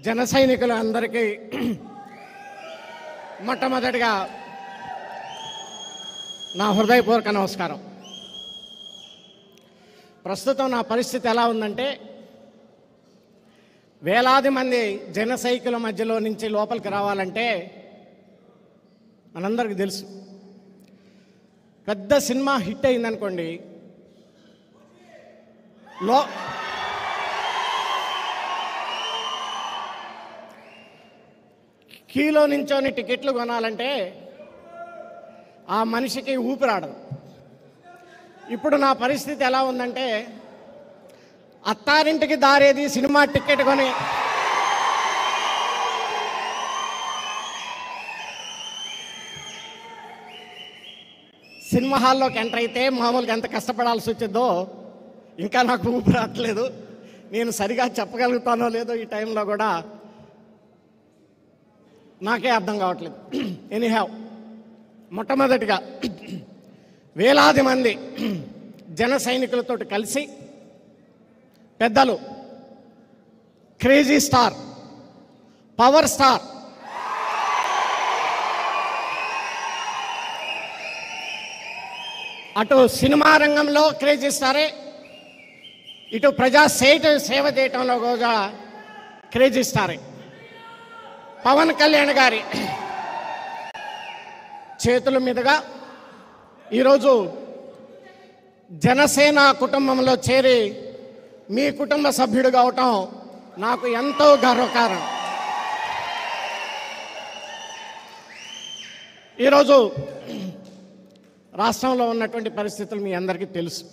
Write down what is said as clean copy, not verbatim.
జన సైనికులు అందరికీ మొట్టమొదటిగా నా హృదయపూర్వక నమస్కారం. ప్రస్తుతం నా పరిస్థితి ఎలా ఉందంటే, వేలాది మంది జన సైనికుల మధ్యలో నుంచి లోపలికి రావాలంటే మనందరికీ తెలుసు, పెద్ద సినిమా హిట్ అయిందనుకోండి, క్యూలో నించొని టికెట్లు కొనాలంటే ఆ మనిషికి ఊపిరాడదు. ఇప్పుడు నా పరిస్థితి ఎలా ఉందంటే, అత్తారింటికి దారేది సినిమా టికెట్ కొని సినిమా హాల్లోకి ఎంటర్ అయితే మామూలుగా ఎంత కష్టపడాల్సి వచ్చిందో ఇంకా నాకు ఊపిరాట్లేదు. నేను సరిగా చెప్పగలుగుతానో లేదో ఈ టైంలో కూడా నాకే అర్థం కావట్లేదు. ఎనీహౌ, మొట్టమొదటిగా వేలాది మంది జన సైనికులతో కలిసి పెద్దలు, క్రేజీ స్టార్, పవర్ స్టార్, అటు సినిమా రంగంలో క్రేజీ స్టారే, ఇటు ప్రజా సేవ చేయటంలో కూడా క్రేజీ స్టారే, పవన్ కళ్యాణ్ గారి చేతుల మీదుగా ఈరోజు జనసేన కుటుంబంలో చేరి మీ కుటుంబ సభ్యుడు కావటం నాకు ఎంతో గర్వకారణం. ఈరోజు రాష్ట్రంలో ఉన్నటువంటి పరిస్థితులు మీ అందరికీ తెలుసు.